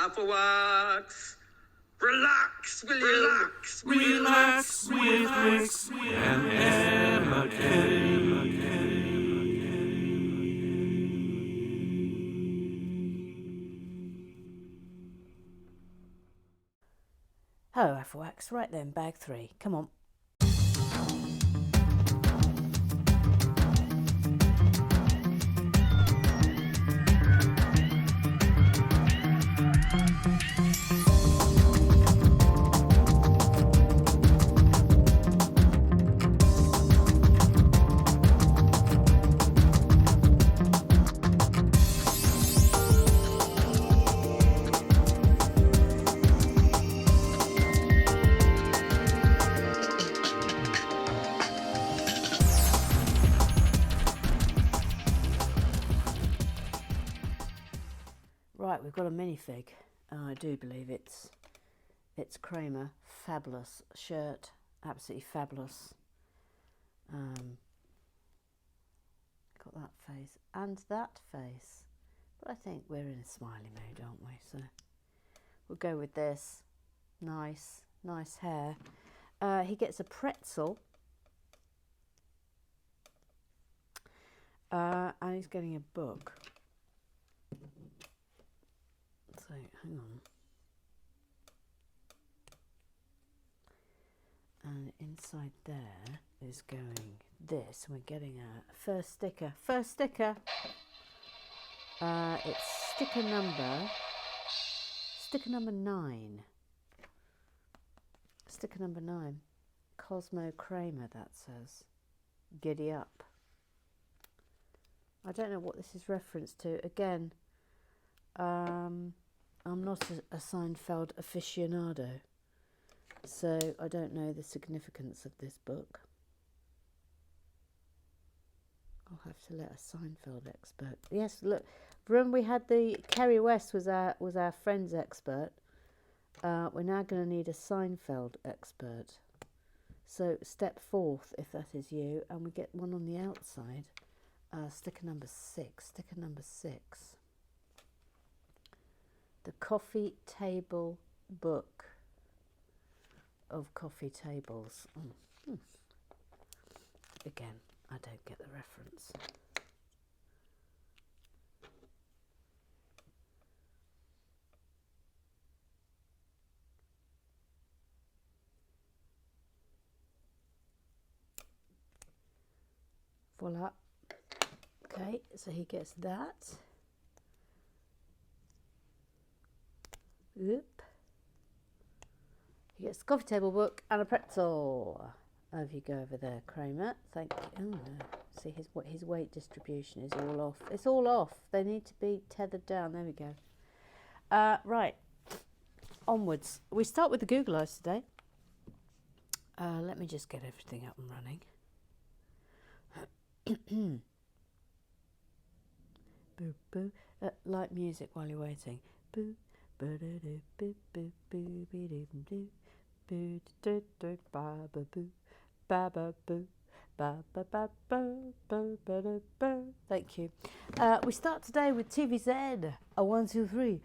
Half a wax. Relax, will you? Relax with Rex and Emma Hello, Afrowax. Right then, bag 3. Come on. Right, we've got a minifig. I do believe it's Kramer. Fabulous shirt, absolutely fabulous. Got that face and that face, but I think we're in a smiley mood, aren't we? So we'll go with this. Nice hair. He gets a pretzel, and he's getting a book. So, hang on. And inside there is going this. We're getting a first sticker. It's sticker number 9. Sticker number 9. Cosmo Kramer, that says. Giddy up. I don't know what this is reference to. Again, I'm not a Seinfeld aficionado, so I don't know the significance of this book. I'll have to let a Seinfeld expert. Yes, look, remember we had Kerry West was our Friends expert. We're now going to need a Seinfeld expert. So step forth if that is you, and we get one on the outside. Sticker number 6. The coffee table book of coffee tables. Again, I don't get the reference. Voila. Okay, so he gets that. Oop. He gets a coffee table book and a pretzel. Over you go over there, Kramer. Thank you. Oh, no. See, his weight distribution is all off. It's all off. They need to be tethered down. There we go. Right. Onwards. We start with the Google Eyes today. Let me just get everything up and running. Boo, boo. Light music while you're waiting. Boo. Thank you. We start today with TVZ. A 1, 2, 3.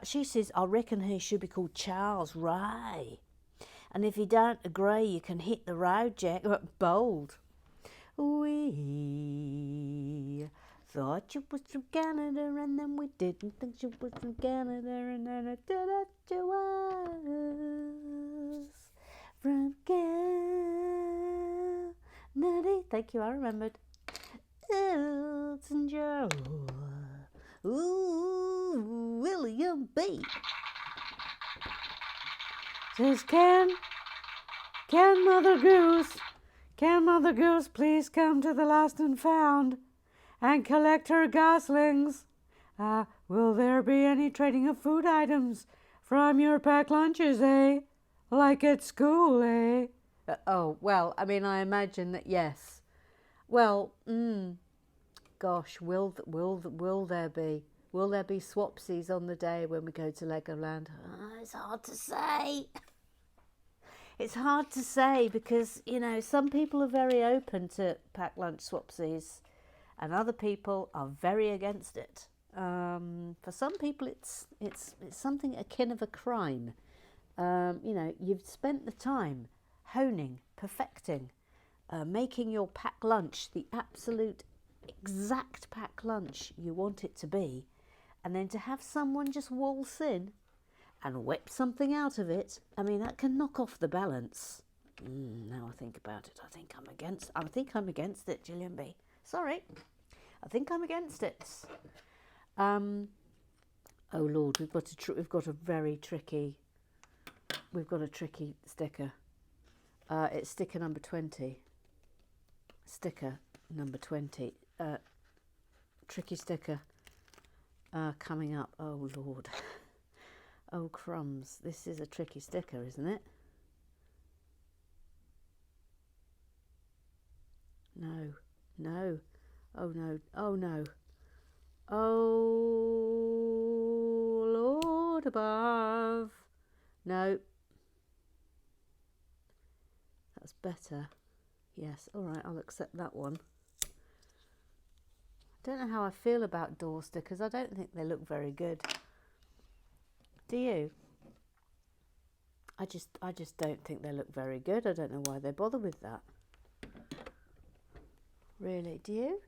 She says, I reckon he should be called Charles Ray. And if you don't agree, you can hit the road, Jack. Bold. We thought you was from Canada, and then we didn't think you was from Canada, and then I did it, you was from Canada. Thank you, I remembered. Elton John. Ooh, William B. Says, Can Mother Goose please come to the lost and found and collect her goslings? Will there be any trading of food items from your packed lunches, eh? Like at school, eh? Oh, well, I mean, I imagine that yes. Well, gosh, will there be swapsies on the day when we go to Legoland? It's hard to say. It's hard to say because, you know, some people are very open to packed lunch swapsies and other people are very against it. For some people, it's something akin of a crime. You've spent the time honing, perfecting, making your packed lunch the absolute exact packed lunch you want it to be, and then to have someone just waltz in and whip something out of it, I mean, that can knock off the balance. Now I think about it, I think I'm against it, Gillian B. Sorry, I think I'm against it. Oh Lord, we've got a tricky sticker. It's sticker number 20. Tricky sticker coming up. Oh Lord. Oh crumbs. This is a tricky sticker, isn't it? No. Oh no. Oh Lord above. No. That's better. Yes, all right, I'll accept that one. I don't know how I feel about door stickers. I don't think they look very good. Do you? I just don't think they look very good. I don't know why they bother with that. Really, do you?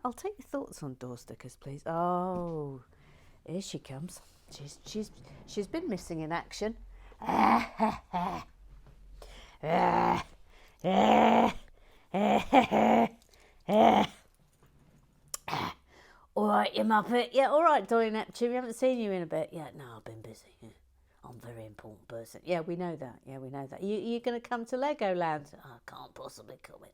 I'll take your thoughts on door stickers, please. Oh, here she comes. She's been missing in action. All right, you muppet. Yeah, all right, Dolly Neptune. We haven't seen you in a bit. Yeah, no, I've been busy. Yeah. I'm a very important person. Yeah, we know that. You going to come to Legoland? Oh, I can't possibly come in.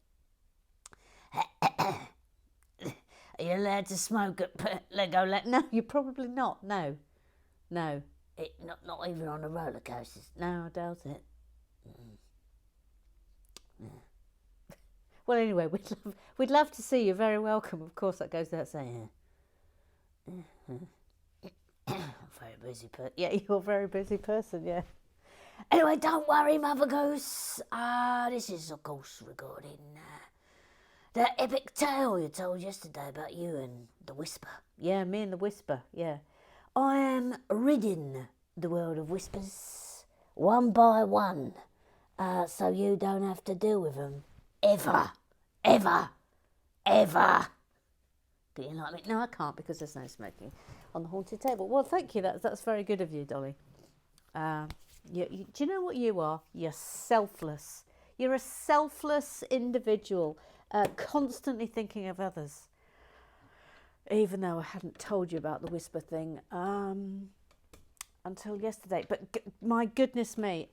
Are you allowed to smoke at Legoland? No, you're probably not. No. Not even on the roller coasters. No, I doubt it. Yeah. Well, anyway, we'd love to see you. Very welcome. Of course, that goes without saying. Very busy person. Yeah, you're a very busy person. Yeah. Anyway, don't worry, Mother Goose. This is, of course, regarding the epic tale you told yesterday about you and the Whisper. Yeah, me and the Whisper. Yeah. I am ridding the world of whispers one by one, so you don't have to deal with them ever. Can you like me? No, I can't because there's no smoking on the haunted table. Well, thank you. That's very good of you, Dolly. Do you know what you are? You're selfless. You're a selfless individual, constantly thinking of others. Even though I hadn't told you about the Whisper thing until yesterday. But my goodness me,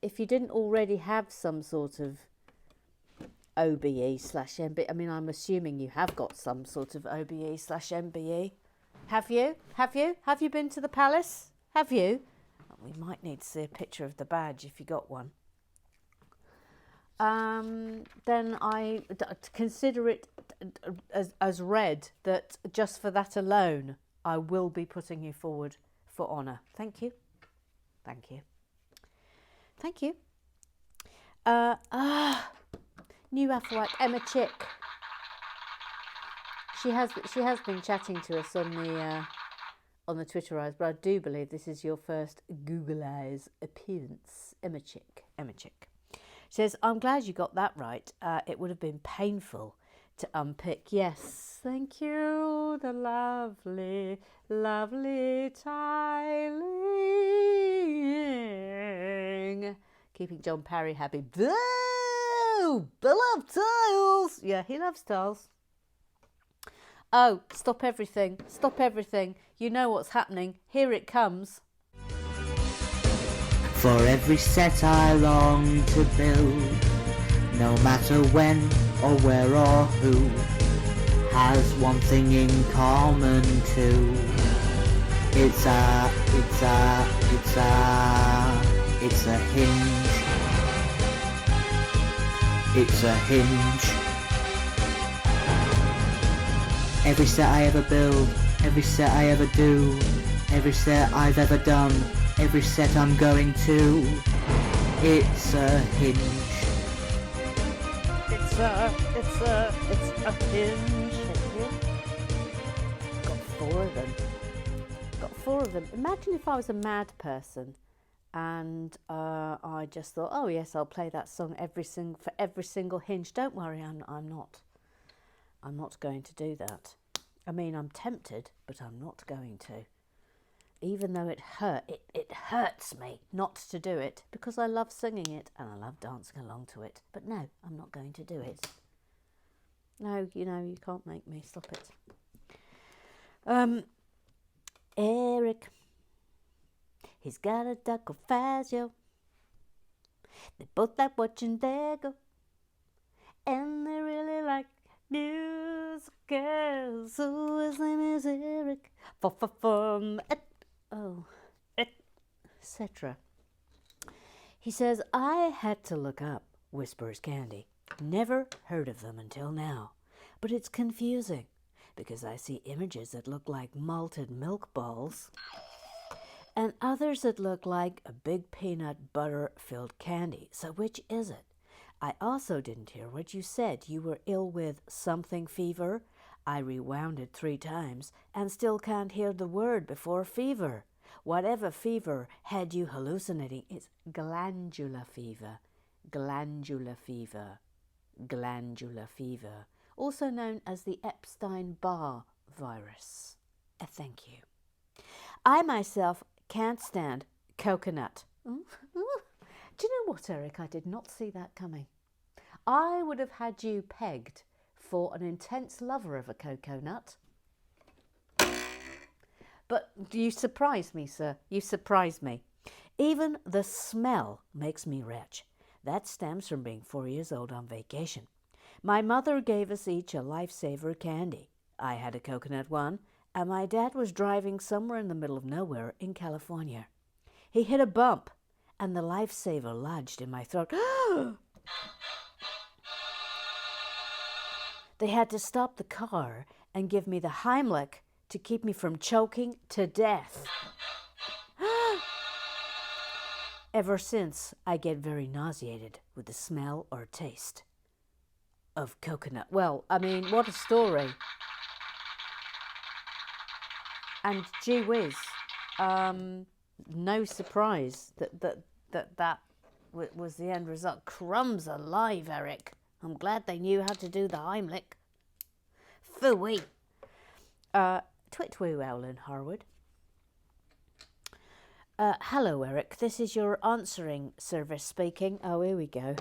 if you didn't already have some sort of OBE/MBE, I mean, I'm assuming you have got some sort of OBE/MBE. Have you? Have you been to the palace? Have you? We might need to see a picture of the badge if you got one. Then I consider it as read that just for that alone, I will be putting you forward for honour. Thank you. New Afroac, Emma Chick. She has been chatting to us on the Twitter eyes, but I do believe this is your first Google Eyes appearance. Emma Chick. Says, I'm glad you got that right. It would have been painful to unpick. Yes, thank you. The lovely, lovely tiling. Keeping John Parry happy. Boo! Beloved tiles. Yeah, he loves tiles. Oh, stop everything. You know what's happening. Here it comes. For every set I long to build, no matter when or where or who, has one thing in common too. It's a hinge. It's a hinge. Every set I ever build, every set I ever do, every set I've ever done, every set I'm going to, it's a hinge. It's It's a hinge. Got four of them. Imagine if I was a mad person and I just thought, oh yes, I'll play that song for every single hinge. Don't worry, I'm not. I'm not going to do that. I mean, I'm tempted, but I'm not going to. Even though it hurts me not to do it because I love singing it and I love dancing along to it. But no, I'm not going to do it. No, you can't make me. Stop it. Eric, he's got a duck of Fazio. They both like watching Dago, and they really like musicals. So his name is Eric. Etc. He says, I had to look up Whisper's Candy. Never heard of them until now, but it's confusing because I see images that look like malted milk balls and others that look like a big peanut butter filled candy. So which is it? I also didn't hear what you said. You were ill with something fever. I rewound it 3 times and still can't hear the word before fever. Whatever fever had you hallucinating is glandular fever. Glandular fever. Glandular fever. Also known as the Epstein-Barr virus. Thank you. I myself can't stand coconut. Do you know what, Eric? I did not see that coming. I would have had you pegged for an intense lover of a coconut. But you surprised me, sir. You surprised me. Even the smell makes me retch. That stems from being 4 years old on vacation. My mother gave us each a lifesaver candy. I had a coconut one, and my dad was driving somewhere in the middle of nowhere in California. He hit a bump, and the lifesaver lodged in my throat. They had to stop the car and give me the Heimlich to keep me from choking to death. Ever since, I get very nauseated with the smell or taste of coconut. Well, I mean, what a story. And gee whiz, no surprise that was the end result. Crumbs alive, Eric. I'm glad they knew how to do the Heimlich. Phooey. Twitwoo, Owlin Harwood. Hello, Eric. This is your answering service speaking. Oh, here we go.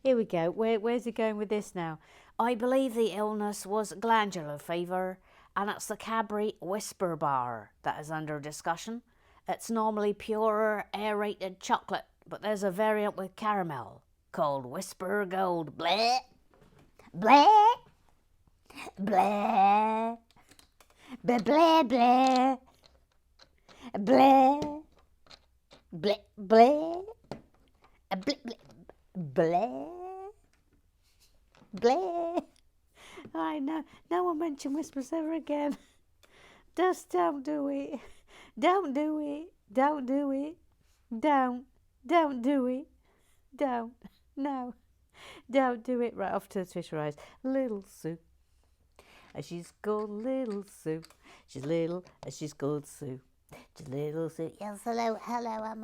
Here we go. Where's he going with this now? I believe the illness was glandular fever, and it's the Cadbury Whisper Bar that is under discussion. It's normally pure aerated chocolate, but there's a variant with caramel called Whisper Gold. Bleh, bleh, bleh, bleh, bleh, bleh, bleh, bleh, bleh, bleh, bleh, bleh. I know. No one mentioned whispers ever again. Just don't do it. Don't do it. Don't do it. Don't do it. Don't. No. Don't do it. Right off to the Twitterize. Little Sue. She's called Little Sue. She's little and she's called Sue. She's Little Sue. Yes, hello. I'm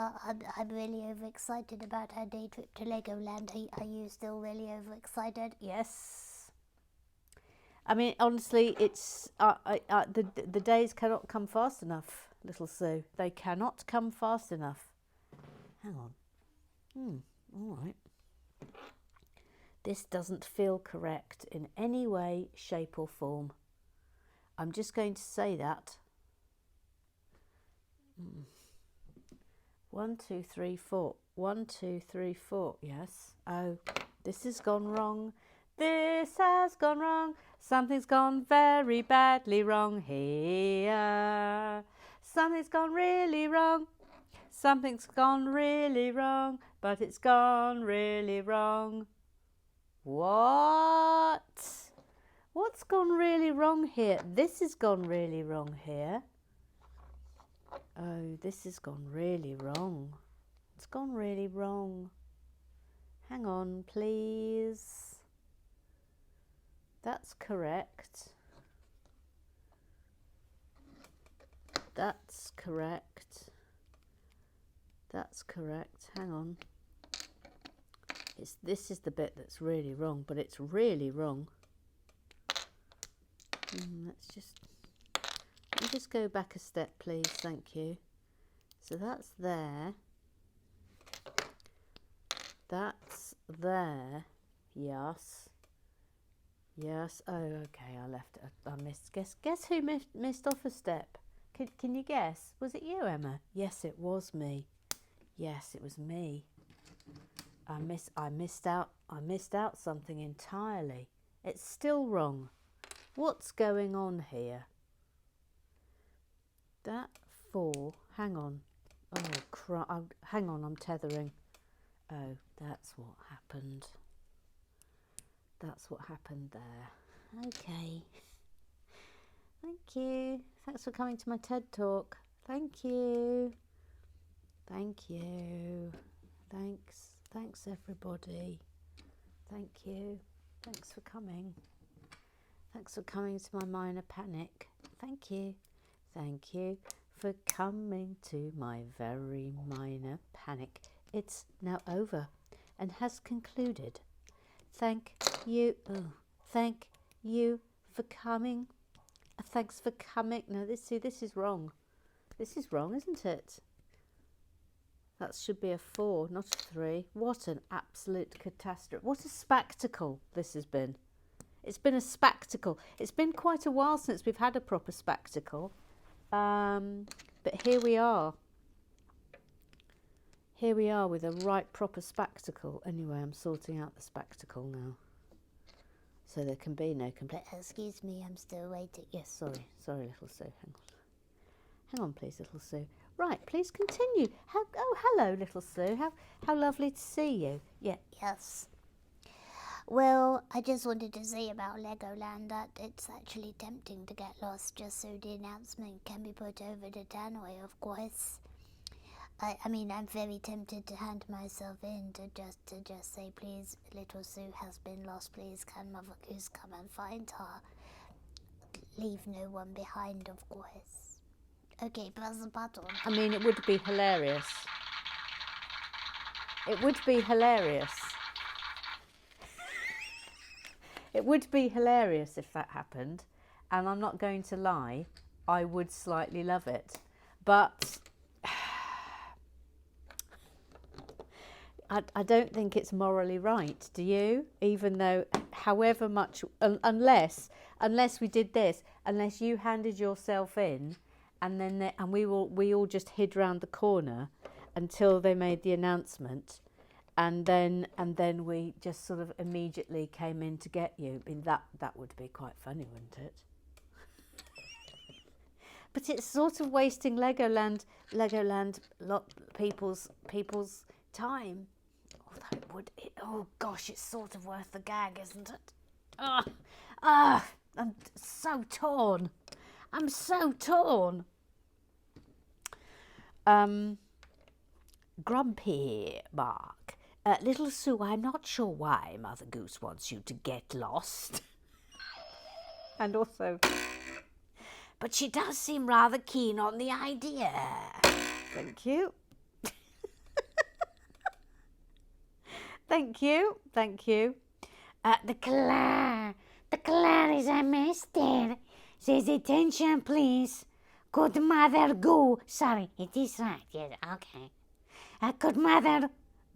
really overexcited about our day trip to Legoland. Are you still really overexcited? Yes. I mean, honestly, it's the days cannot come fast enough, Little Sue. They cannot come fast enough. Hang on. All right. This doesn't feel correct in any way, shape or form. I'm just going to say that. 1, 2, 3, 4. 1, 2, 3, 4. Yes. Oh, this has gone wrong. This has gone wrong. Something's gone very badly wrong here. Something's gone really wrong. Something's gone really wrong. But it's gone really wrong. What? What's gone really wrong here? This has gone really wrong here. Oh, this has gone really wrong. It's gone really wrong. Hang on, please. That's correct. That's correct. That's correct. Hang on. This is the bit that's really wrong, but it's really wrong. Let me just go back a step, please. Thank you. So that's there. That's there. Yes. Yes. Oh, okay. I left it. I missed. Guess who missed off a step? Can you guess? Was it you, Emma? Yes, it was me. Yes, it was me. I missed out something entirely. It's still wrong. What's going on here? That 4. Hang on. Oh, hang on, I'm tethering. Oh, that's what happened. That's what happened there. Okay. Thank you. Thanks for coming to my TED Talk. Thank you. Thank you. Thanks. Thanks, everybody. Thank you. Thanks for coming. Thanks for coming to my minor panic. Thank you. Thank you for coming to my very minor panic. It's now over and has concluded. Thank you. Oh, thank you for coming. Thanks for coming. No, this is wrong. This is wrong, isn't it? That should be a 4, not a 3. What an absolute catastrophe. What a spectacle this has been. It's been a spectacle. It's been quite a while since we've had a proper spectacle. But here we are. Here we are with a right proper spectacle. Anyway, I'm sorting out the spectacle now. So there can be no complaint. Excuse me, I'm still waiting. Yes, sorry. Sorry, little Sue. Hang on. Hang on, please, little Sue. Right, please continue. Oh, hello, little Sue. How lovely to see you. Yeah. Yes. Well, I just wanted to say about Legoland that it's actually tempting to get lost just so the announcement can be put over the tannoy, of course. I mean, I'm very tempted to hand myself in to just say, please, little Sue has been lost. Please, can Mother Goose come and find her? Leave no one behind, of course. Okay, press the button. I mean, it would be hilarious. It would be hilarious. It would be hilarious if that happened. And I'm not going to lie, I would slightly love it. But I don't think it's morally right, do you? Even though, however much, unless we did this, unless you handed yourself in, and then we all just hid round the corner until they made the announcement, and then we just sort of immediately came in to get you. I mean, that would be quite funny, wouldn't it? But it's sort of wasting Legoland people's time. Although oh gosh, it's sort of worth the gag, isn't it? I'm so torn. I'm so torn. Grumpy Mark. Little Sue, I'm not sure why Mother Goose wants you to get lost. And also, but she does seem rather keen on the idea. Thank you. Thank you. Thank you. The clan is a mister. Says attention, please. Good Mother Goose. Sorry, it is right. Yes, okay. Good Mother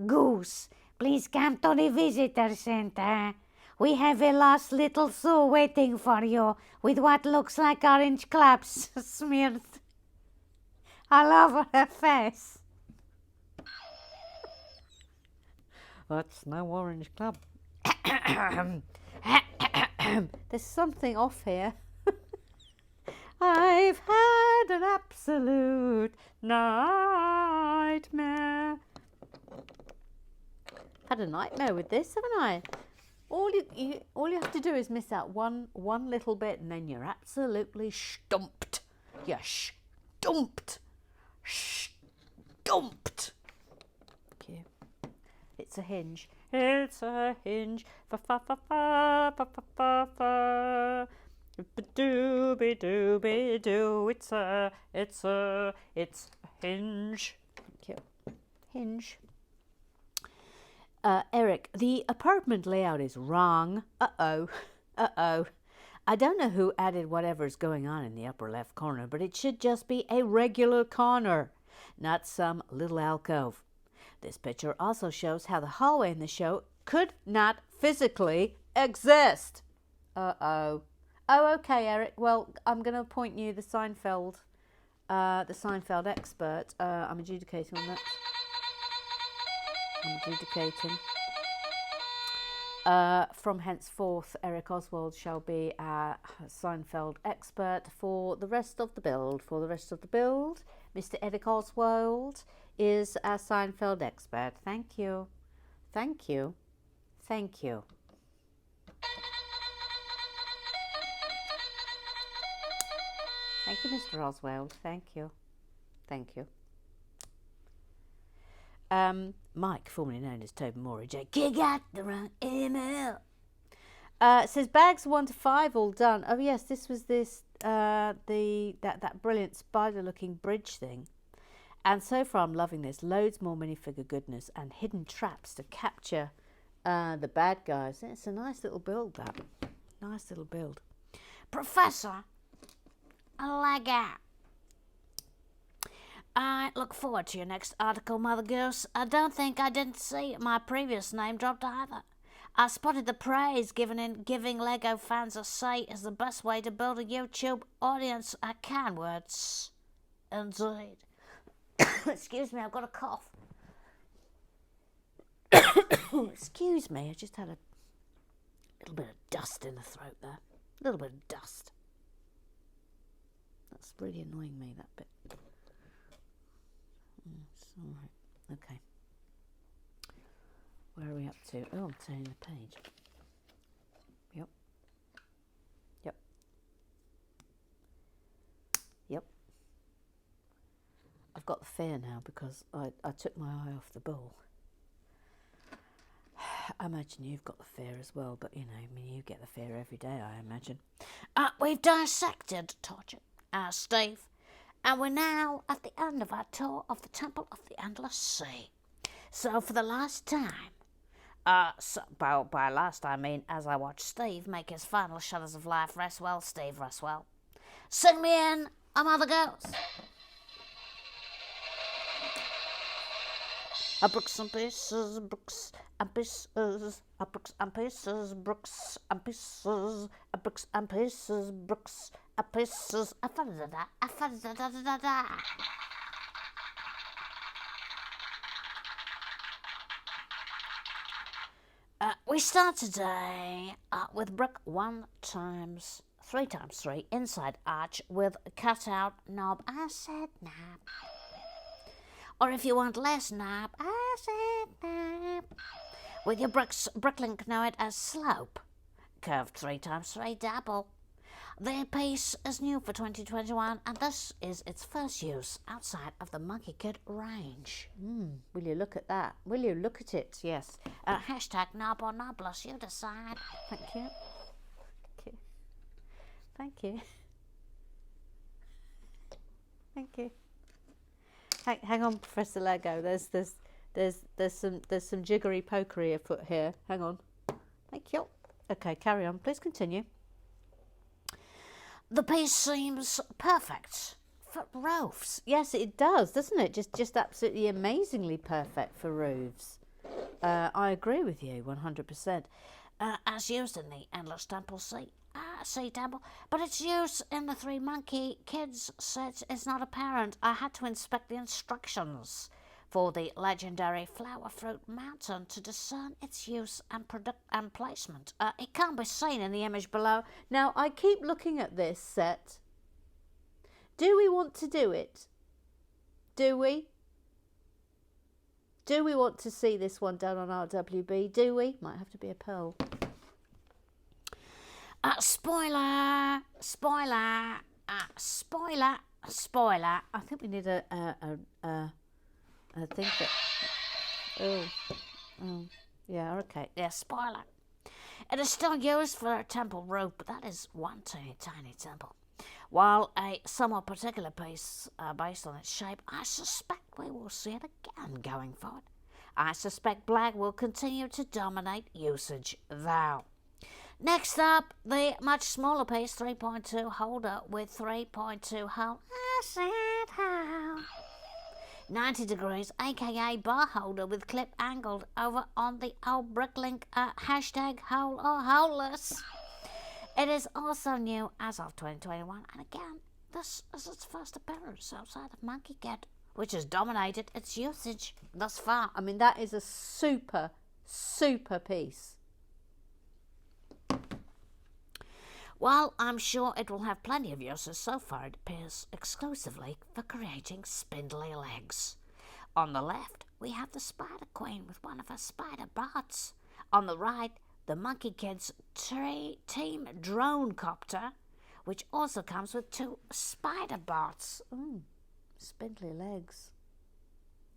Goose, please come to the visitor center. We have a lost little Sue waiting for you with what looks like orange clubs smeared all over her face. That's no orange club. There's something off here. I've had an absolute nightmare. Had a nightmare with this, haven't I? All you have to do is miss out one little bit, and then you're absolutely stumped. You're stumped. Stumped. Thank you. It's a hinge. It's a hinge. Fa fa fa fa fa fa fa fa. Dooby dooby doo. It's a hinge. Thank you. Hinge. Eric, the apartment layout is wrong. Uh-oh. I don't know who added whatever's going on in the upper left corner, but it should just be a regular corner, not some little alcove. This picture also shows how the hallway in the show could not physically exist. Uh-oh. Oh, okay, Eric. Well, I'm going to appoint you the Seinfeld expert. I'm adjudicating on that. From henceforth, Eric Oswald shall be our Seinfeld expert for the rest of the build. Mr. Eric Oswald is our Seinfeld expert. Thank you. Thank you, Mr. Oswald. Thank you. Mike, formerly known as Toby Moore, J. got the wrong email. Says bags 1 to 5 all done. Oh yes, this was that brilliant spider-looking bridge thing. And so far I'm loving this. Loads more minifigure goodness and hidden traps to capture the bad guys. It's a nice little build, that. Nice little build. Professor, Lego. I look forward to your next article, Mother Goose. I don't think I didn't see my previous name dropped either. I spotted the praise giving Lego fans a say is the best way to build a YouTube audience at Canwords. Indeed. Excuse me, I've got a cough. Excuse me, I just had a little bit of dust in the throat there. A little bit of dust. That's really annoying me, that bit. It's all right. Okay. Where are we up to? Oh, I'm turning the page. Yep. I've got the fear now because I took my eye off the ball. I imagine you've got the fear as well, but you get the fear every day, I imagine. We've dissected Torture, Steve, and we're now at the end of our tour of the Temple of the Endless Sea. So for the last time, by last I mean as I watch Steve make his final shudders of life, rest well, Steve, rest well. Sing me in, a Mother Goose. Brooks and pieces, brooks and pieces, brooks and pieces, brooks and pieces, brooks and pieces, brooks and pieces, We start today with brick 1 times 3 times 3 inside arch with cutout knob. I said knob. Or if you want less knob, I said knob. With your bricklink, know it as slope. Curved 3 times 3 double. The piece is new for 2021 and this is its first use outside of the Monkey Kid range. Will you look at that? Will you look at it? Yes. Hashtag knob or knobless, you decide. Thank you. Thank you. Thank you. Hang on, Professor Lego. There's some jiggery pokery afoot here. Hang on. Thank you. Okay, carry on. Please continue. The piece seems perfect for roofs. Yes, it does, doesn't it? Just absolutely amazingly perfect for roofs. I agree with you 100%. As used in the Endless Temple Sea Temple, but its use in the Three Monkey Kids set is not apparent. I had to inspect the instructions for the legendary Flower Fruit Mountain to discern its use and placement. It can't be seen in the image below. Now, I keep looking at this set. Do we want to do it? Do we? Do we want to see this one done on RWB? Do we? Might have to be a pearl. Spoiler. I think we need I think that. Oh. Yeah, okay. Yeah, spoiler. It is still used for a temple roof, but that is one teeny tiny temple. While a somewhat particular piece based on its shape, I suspect we will see it again going forward. I suspect black will continue to dominate usage, though. Next up, the much smaller piece, 3.2 holder with 3.2 hole. I said how. 90 degrees, aka bar holder with clip angled over on the old bricklink hashtag hole or holeless. It is also new as of 2021, and again, this is its first appearance outside of Monkey Cat, which has dominated its usage thus far. I mean, that is a super, super piece. While I'm sure it will have plenty of uses, so far it appears exclusively for creating spindly legs. On the left, we have the Spider Queen with one of her spider bots. On the right, the Monkey Kids Team Drone Copter, which also comes with 2 spider bots. Spindly legs.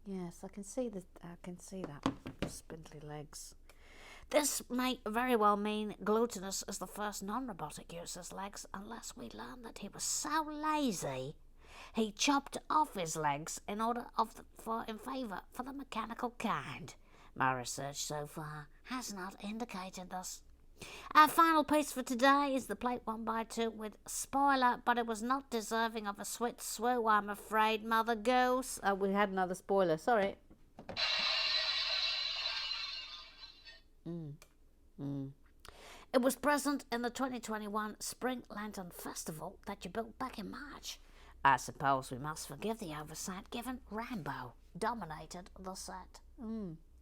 Yes, I can see that. Spindly legs. This may very well mean Glutinous is the first non-robotic user's legs, unless we learn that he was so lazy he chopped off his legs in favour for the mechanical kind. My research so far has not indicated this. Our final piece for today is the plate 1x2 with spoiler, but it was not deserving of a sweet swoo, I'm afraid, Mother Goose. We had another spoiler, sorry. It was present in the 2021 Spring Lantern Festival that you built back in March. I suppose we must forgive the oversight given Rambo dominated the set.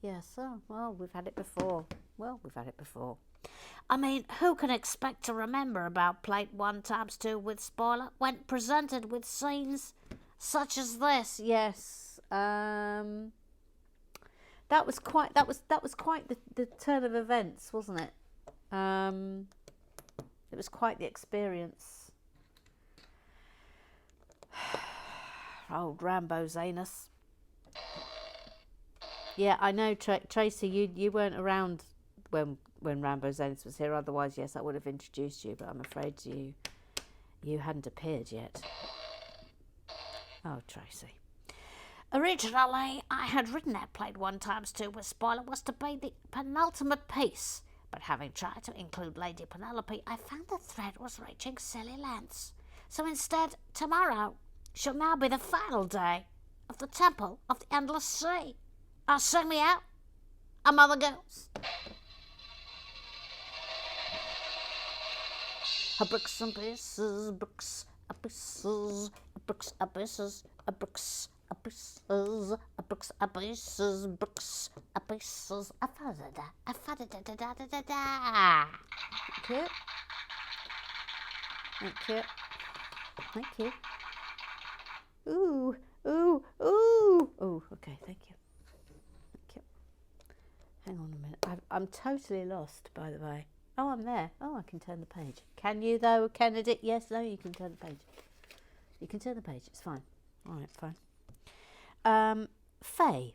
Yes, well, we've had it before. I mean, who can expect to remember about plate 1x2 with spoiler when presented with scenes such as this? Yes, that was quite the turn of events, wasn't it? It was quite the experience. Old Rambo's anus. Yeah, I know, Tracy. You weren't around when Rambo's anus was here. Otherwise, yes, I would have introduced you. But I'm afraid you hadn't appeared yet. Oh, Tracy. Originally, I had written that plate 1x2 with spoiler was to be the penultimate piece, but having tried to include Lady Penelope, I found the thread was reaching silly lengths. So instead, tomorrow shall now be the final day of the Temple of the Endless Sea. Sing me out, a Mother Goose. Bricks and pieces, bricks, pieces, bricks, pieces, bricks, pieces, bricks, pieces, bricks, pieces. Thank you. Ooh. Oh, okay, thank you. Hang on a minute. I'm totally lost, by the way. Oh, I'm there. Oh, I can turn the page. Can you, though, Kennedy? Yes, no, you can turn the page. You can turn the page. It's fine. All right, fine. Faye,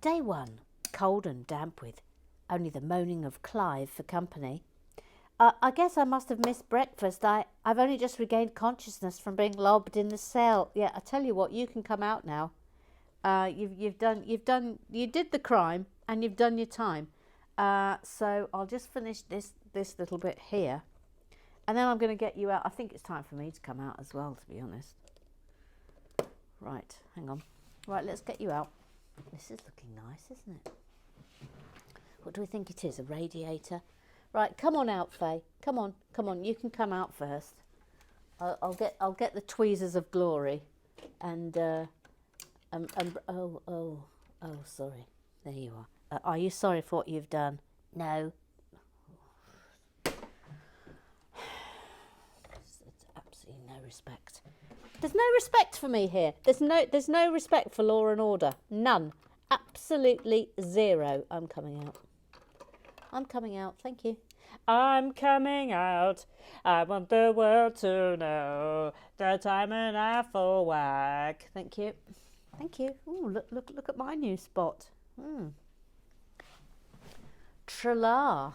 day 1, cold and damp with only the moaning of Clive for company. I guess I must have missed breakfast. I've only just regained consciousness from being lobbed in the cell. Yeah, I tell you what, you can come out now. You did the crime and you've done your time. So I'll just finish this little bit here, and then I'm going to get you out. I think it's time for me to come out as well, to be honest. Right, hang on. Right, let's get you out. This is looking nice, isn't it? What do we think it is? A radiator? Right, come on out, Faye. Come on. You can come out first. I'll get the tweezers of glory, and sorry. There you are. Are you sorry for what you've done? No. It's absolutely no respect. There's no respect for me here. There's no respect for law and order. None. Absolutely zero. I'm coming out. Thank you. I'm coming out. I want the world to know that I'm an apple whack. Thank you. Ooh, look at my new spot. Tra-la.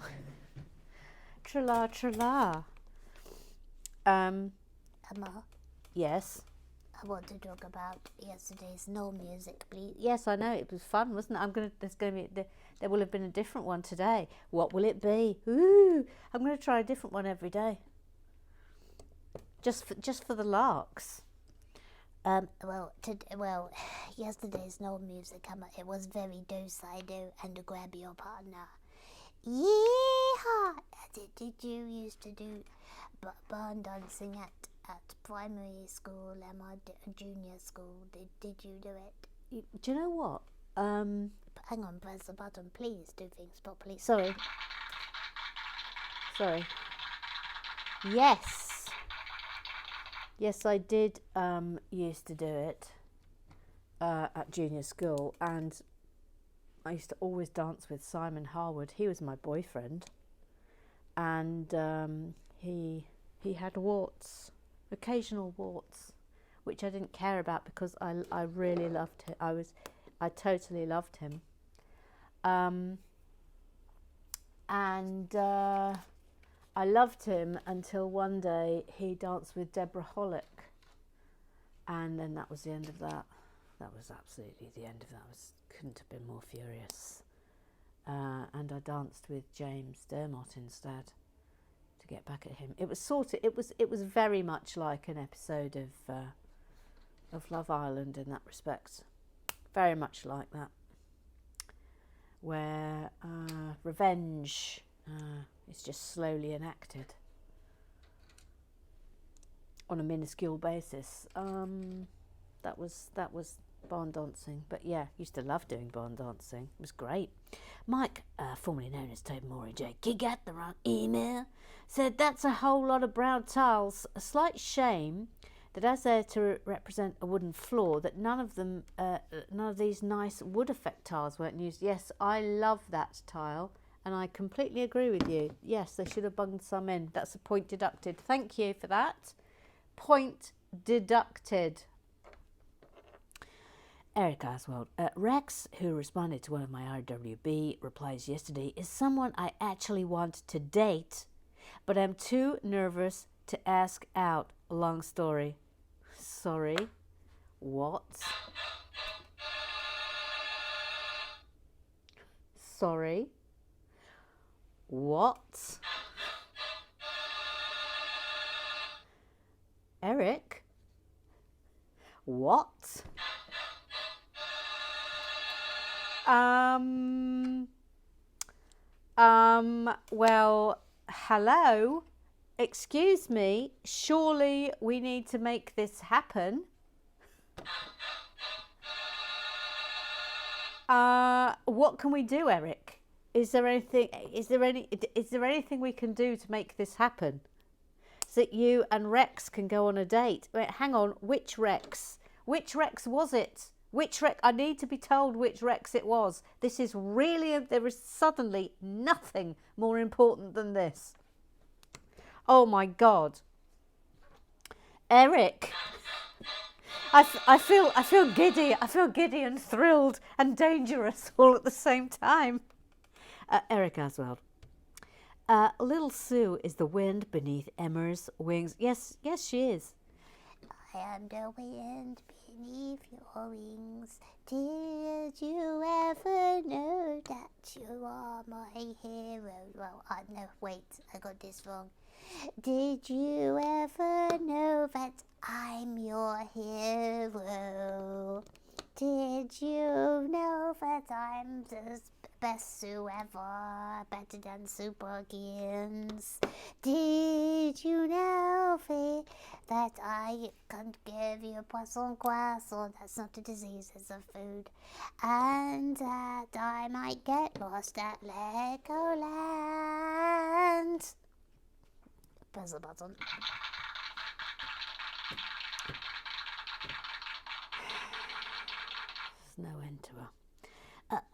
Tra-la, tra-la. Emma, Yes. I want to talk about yesterday's no music, please. Yes, I know. It was fun, wasn't it? There will have been a different one today. What will it be? Ooh, I'm going to try a different one every day. Just for the larks. Yesterday's no music, Emma. It was very do-si-do and to grab your partner. Yeehaw! Did you used to do barn dancing at primary school, Emma, junior school? Did you do it? Do you know what? Hang on, press the button, please. Do things properly. Sorry. Yes, I did used to do it at junior school, and I used to always dance with Simon Harwood. He was my boyfriend, and he had warts, occasional warts, which I didn't care about because I really loved him. I totally loved him, and I loved him until one day he danced with Deborah Hollick, and then that was the end of that. That was absolutely the end of that. Couldn't have been more furious. And I danced with James Dermot instead to get back at him. It was very much like an episode of Love Island in that respect. Very much like that, where revenge is just slowly enacted on a minuscule basis. That was barn dancing, but yeah, used to love doing barn dancing. It was great. Mike, formerly known as Toby Morey J, got the wrong email, said that's a whole lot of brown tiles. A slight shame that as they're to represent a wooden floor, that none of these nice wood effect tiles weren't used. Yes, I love that tile, and I completely agree with you. Yes, they should have bunged some in. That's a point deducted. Thank you for that. Point deducted. Eric Oswald. Rex, who responded to one of my RWB replies yesterday, is someone I actually want to date, but I'm too nervous to ask out. Long story. Sorry. What? Sorry. What? Eric? What? Well, hello. Excuse me. Surely we need to make this happen. What can we do, Eric? Is there anything we can do to make this happen? So that you and Rex can go on a date. Wait, hang on. Which Rex? Which Rex was it? Which Rex? I need to be told which Rex it was. This is really, there is suddenly nothing more important than this. Oh my God. Eric. I feel giddy. I feel giddy and thrilled and dangerous all at the same time. Eric Oswald. Little Sue is the wind beneath Emma's wings. Yes, she is. I am the wind beneath your wings. Did you ever know that you are my hero? Well, no, wait, I got this wrong. Did you ever know that I'm your hero? Did you know that I'm the best Sue ever, better than Super Gins? Did you know that I can't give you poisson croissant? That's not a disease, it's a food. And that I might get lost at Legoland. Press the button. There's no end to her.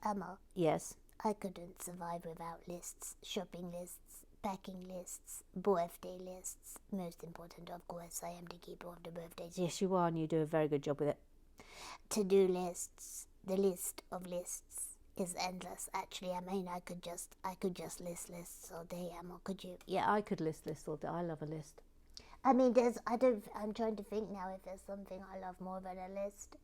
Emma. Yes. I couldn't survive without lists, shopping lists, packing lists, birthday lists. Most important, of course, I am the keeper of the birthdays. Yes, you are, and you do a very good job with it. To-do lists, the list of lists. is endless. Actually, I mean, I could just list lists all day. Emma, could you? Yeah, I could list lists all day. I love a list. I mean, I'm trying to think now if there's something I love more than a list.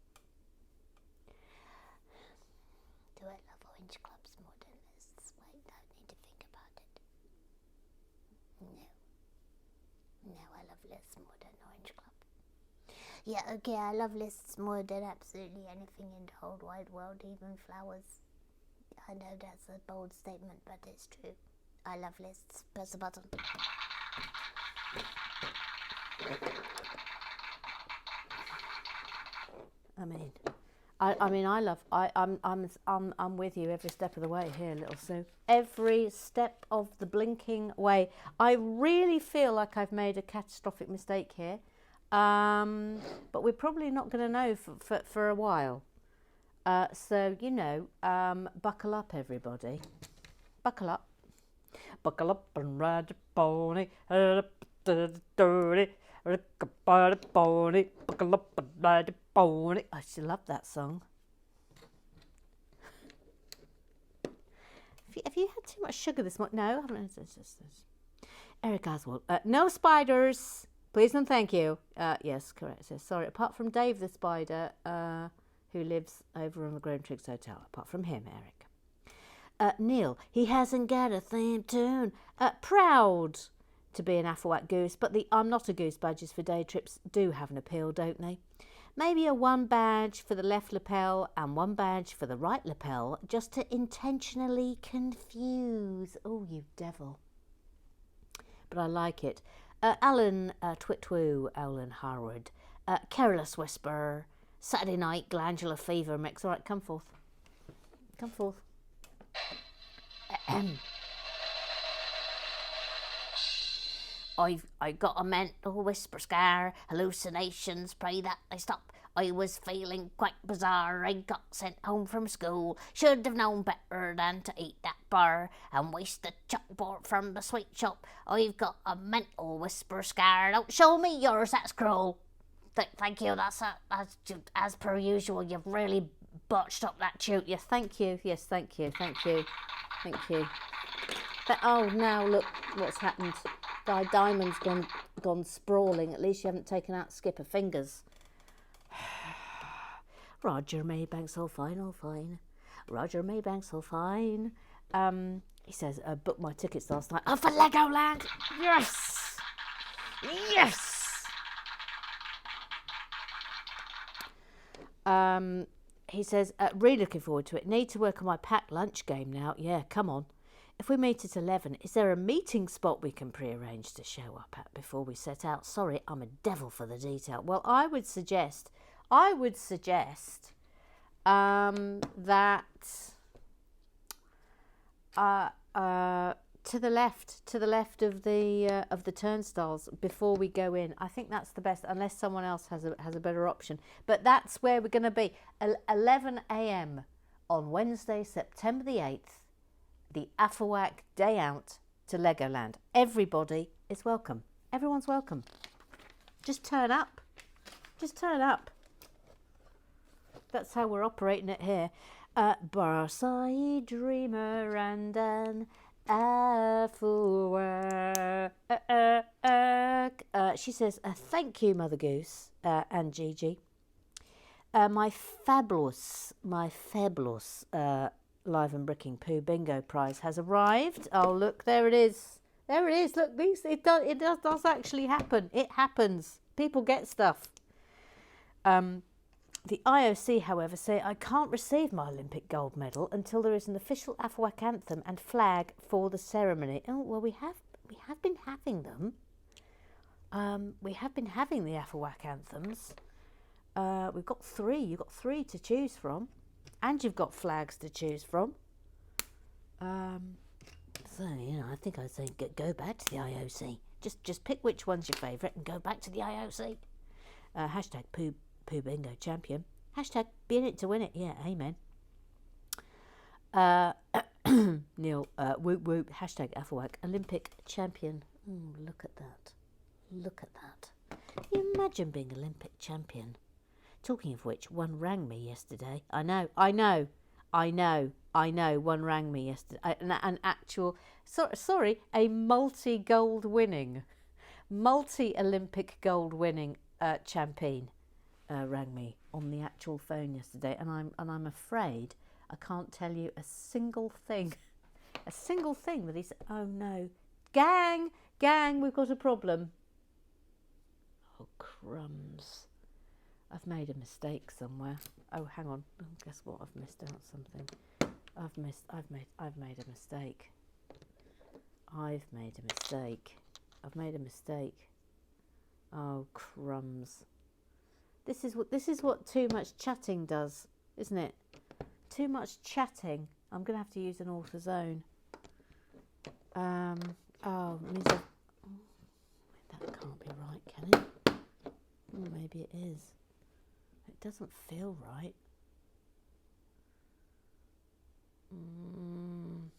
Do I love orange clubs more than lists? Wait, I need to think about it. No, I love lists more than orange club. Yeah, okay, I love lists more than absolutely anything in the whole wide world, even flowers. I know that's a bold statement, but it's true. I love lists. Press the button. I'm with you every step of the way here, little Sue. Every step of the blinking way. I really feel like I've made a catastrophic mistake here, but we're probably not going to know for a while. So buckle up, everybody. Buckle up. Buckle up and ride your pony. Buckle up and ride your pony. I still love that song. Have you had too much sugar this morning? No, I haven't. Eric Oswald. No spiders. Please and thank you. Yes, correct. So, sorry. Apart from Dave the spider, who lives over on the Graham Triggs Hotel. Apart from him, Eric. Neil, he hasn't got a theme tune. Proud to be an Affelwack goose, but the I'm not a goose badges for day trips do have an appeal, don't they? Maybe a one badge for the left lapel and one badge for the right lapel, just to intentionally confuse. Oh, you devil. But I like it. Alan Twitwoo, Alan Harwood, Careless Whisper, Saturday Night Glandular Fever Mix. All right, come forth. Come forth. I've got a mental whisper scar, hallucinations, pray that they stop. I was feeling quite bizarre, I got sent home from school. Should have known better than to eat that bar and waste the chalkboard from the sweet shop. I've got a mental whisper scar, don't show me yours, that's cruel. Thank you, that's as per usual, you've really botched up that tune. Yes, thank you, yes, thank you. Oh, now look what's happened. Diamond's gone sprawling. At least you haven't taken out Skipper fingers. Roger Maybank's all fine. Roger Maybank's all fine. He says, booked my tickets last night. Oh, for Legoland! Yes! He says, really looking forward to it. Need to work on my packed lunch game now. Yeah, come on. If we meet at 11, is there a meeting spot we can pre-arrange to show up at before we set out? Sorry, I'm a devil for the detail. Well, I would suggest that to the left of the turnstiles before we go in. I think that's the best, unless someone else has a better option. But that's where we're going to be. 11 a.m. on Wednesday, September the 8th. The Affelwack Day Out to Legoland. Everybody is welcome. Everyone's welcome. Just turn up. That's how we're operating it here. Barside Dreamer and an Affelwack. She says, thank you, Mother Goose and Gigi. My fabulous Live and Bricking Poo Bingo prize has arrived. Oh, look, there it is. Look, it does actually happen. It happens. People get stuff. The IOC, however, say I can't receive my Olympic gold medal until there is an official Affelwack anthem and flag for the ceremony. Oh, well, we have been having them. We have been having the Affelwack anthems. We've got 3. You've got 3 to choose from. And you've got flags to choose from. So, I think I'd say go back to the IOC. Just pick which one's your favourite and go back to the IOC. Hashtag Poo Bingo Champion. Hashtag be in it to win it. Yeah, amen. Neil, whoop whoop. Hashtag Affelwack Olympic Champion. Look at that. Can you imagine being Olympic champion? Talking of which, one rang me yesterday. I know. I know. One rang me yesterday. An actual, a multi-Olympic gold winning champion rang me on the actual phone yesterday, and I'm afraid I can't tell you a single thing that he said. Oh no, gang, we've got a problem. Oh crumbs! I've made a mistake somewhere. Oh, hang on. Oh, guess what? I've missed out something. I've made a mistake. I've made a mistake. Oh, crumbs. This is what too much chatting does, isn't it? Too much chatting. I'm going to have to use an author's own. Oh, it means that can't be right, can it? Oh, maybe it is. It doesn't feel right. I'm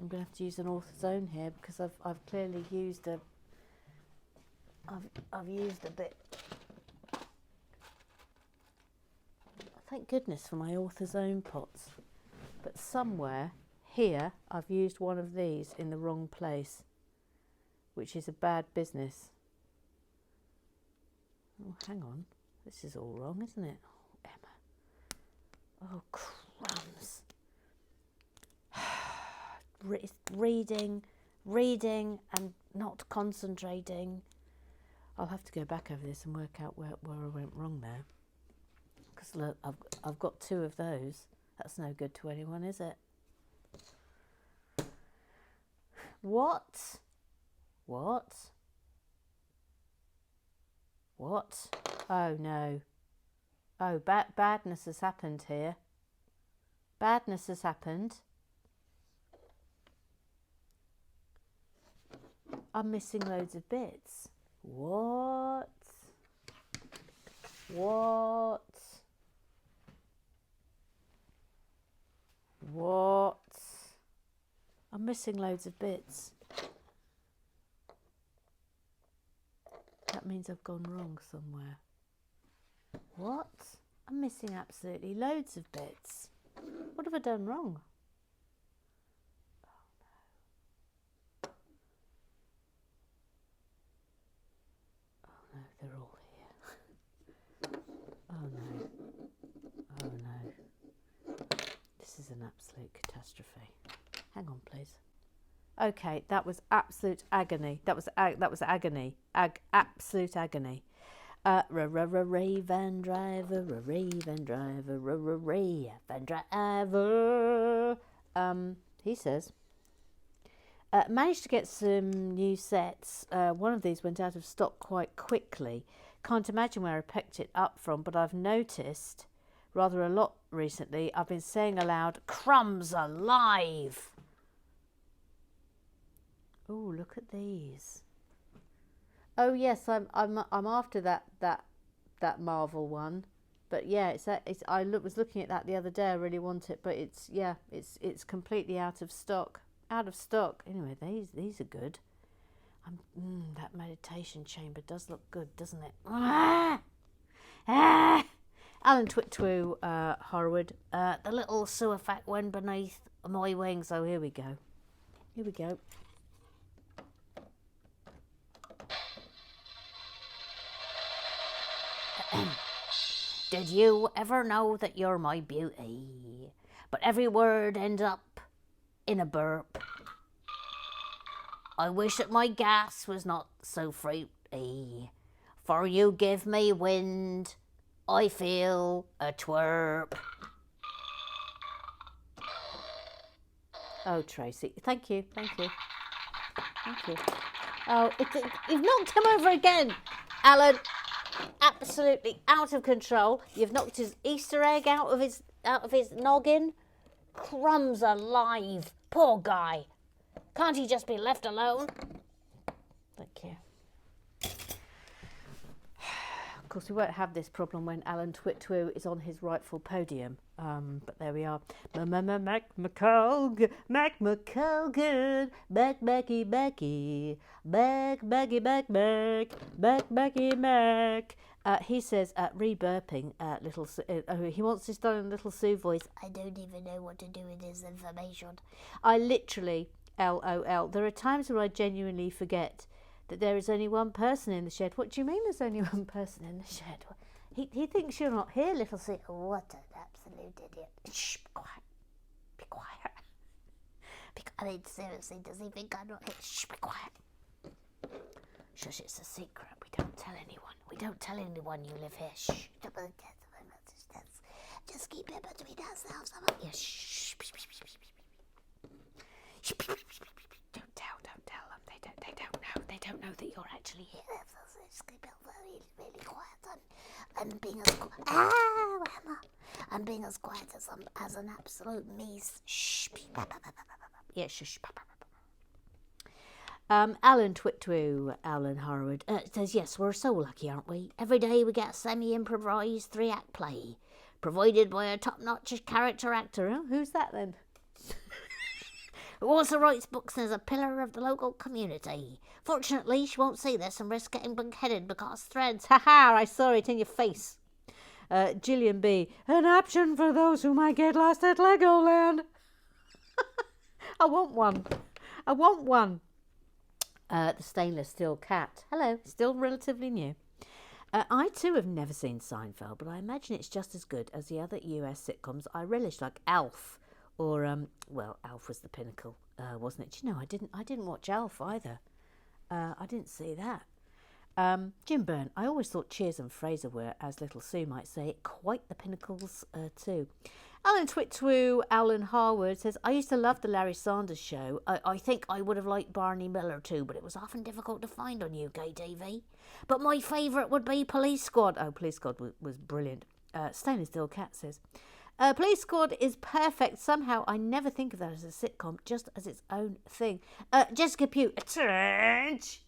going to have to use an author's own here because I've clearly used I've used a bit. Thank goodness for my author's own pots. But somewhere here I've used one of these in the wrong place, which is a bad business. Oh, hang on. This is all wrong, isn't it? Oh, Emma. Oh, crumbs. Reading and not concentrating. I'll have to go back over this and work out where I went wrong there. Because look, I've got two of those. That's no good to anyone, is it? What? Oh no. Oh, badness has happened here. Badness has happened. I'm missing loads of bits. What? I'm missing loads of bits. That means I've gone wrong somewhere. What? I'm missing absolutely loads of bits. What have I done wrong? Oh no, they're all here. Oh no. This is an absolute catastrophe. Hang on, please. Okay, that was absolute agony. That was agony. Absolute agony. Raven driver, Raven driver, Raven driver. He says, managed to get some new sets. One of these went out of stock quite quickly. Can't imagine where I picked it up from, but I've noticed rather a lot recently. I've been saying aloud, "Crumbs alive!" Oh, look at these. Oh yes, I'm after that Marvel one, but yeah, was looking at that the other day. I really want it, but it's completely out of stock. Anyway, these are good. That meditation chamber does look good, doesn't it? Alan Twitwoo, Horwood. The little sewer fact went beneath my wings. Oh, here we go. Did you ever know that you're my beauty? But every word ends up in a burp. I wish that my gas was not so fruity. For you give me wind, I feel a twerp. Oh, Tracy, thank you. Oh, you've knocked him over again, Alan. Absolutely out of control. You've knocked his Easter egg out of his noggin. Crumbs alive. Poor guy. Can't he just be left alone? Thank you. Of course, we won't have this problem when Alan Twitwoo is on his rightful podium. But there we are. Mac McCulgan, back Becky, back Becky, back. He says, re-burping, he wants this done in a little Sue voice. I don't even know what to do with this information. I literally, LOL. There are times where I genuinely forget that there is only one person in the shed. What do you mean there's only one person in the shed? He thinks you're not here, little Sue. What an absolute idiot. Shh, be quiet. Be quiet. I mean, seriously, does he think I'm not here? Shh, be quiet. Shush, it's a secret. We don't tell anyone. We don't tell anyone you live here. Shh. Just keep it between ourselves. Yeah, shh. Don't tell them. They don't know that you're actually here. Just keep it really quiet. I'm being as quiet as an absolute meese. Shh. Yeah, shush. Alan Alan Harwood says, yes, we're so lucky, aren't we? Every day we get a semi-improvised 3-act play, provided by a top-notch character actor. Oh, who's that then? Who also writes books and is a pillar of the local community. Fortunately, she won't see this and risk getting bug-headed because threads. Ha-ha, I saw it in your face. Gillian B. An option for those who might get lost at Legoland. I want one. The stainless steel cat. Hello, still relatively new. I too have never seen Seinfeld, but I imagine it's just as good as the other US sitcoms I relish, like Alf, or Alf was the pinnacle, wasn't it? Do you know, I didn't watch Alf either. I didn't see that. Jim Byrne. I always thought Cheers and Frasier were, as little Sue might say, quite the pinnacles too. Alan Harwood says, I used to love the Larry Sanders Show. I think I would have liked Barney Miller too, but it was often difficult to find on UK TV. But my favourite would be Police Squad. Oh, Police Squad was brilliant. Stainless Steel Cat says, Police Squad is perfect. Somehow I never think of that as a sitcom, just as its own thing. Jessica Pugh, attention,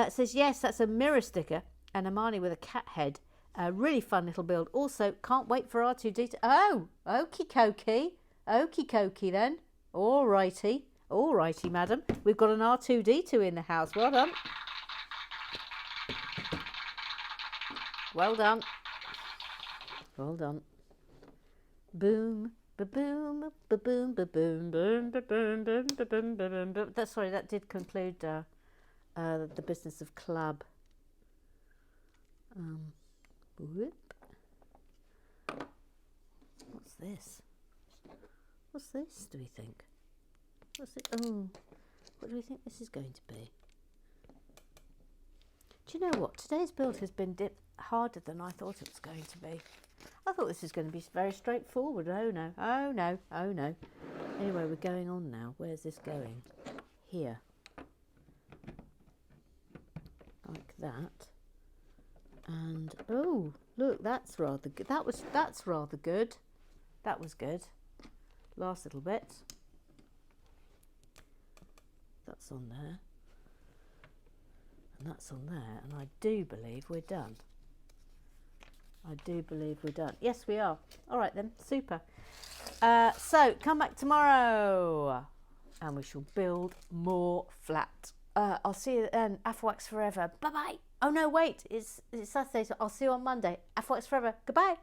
says, yes, that's a mirror sticker and a Marnie with a cat head. A really fun little build. Also, can't wait for R2D2. Oh, okie dokie then. All righty, madam. We've got an R2D2 in the house. Well done. Well done. Boom, ba-boom, ba-boom, ba-boom, boom, ba-boom, boom, ba-boom, ba-boom, ba-boom. Sorry, that did conclude the business of club. Whoop. What's this? Do we think? What's it? Oh, what do we think this is going to be? Do you know what? Today's build has been harder than I thought it was going to be. I thought this was going to be very straightforward. Oh no. Anyway, we're going on now. Where's this going? Here. Like that. And oh, look, that's rather good. That's rather good. That was good. Last little bit. That's on there. And that's on there. And I do believe we're done. Yes, we are. All right then, super. So come back tomorrow, and we shall build more flat. I'll see you then. Afwax forever. Bye bye. Oh no, wait, it's Saturday, so I'll see you on Monday. Afwax forever. Goodbye.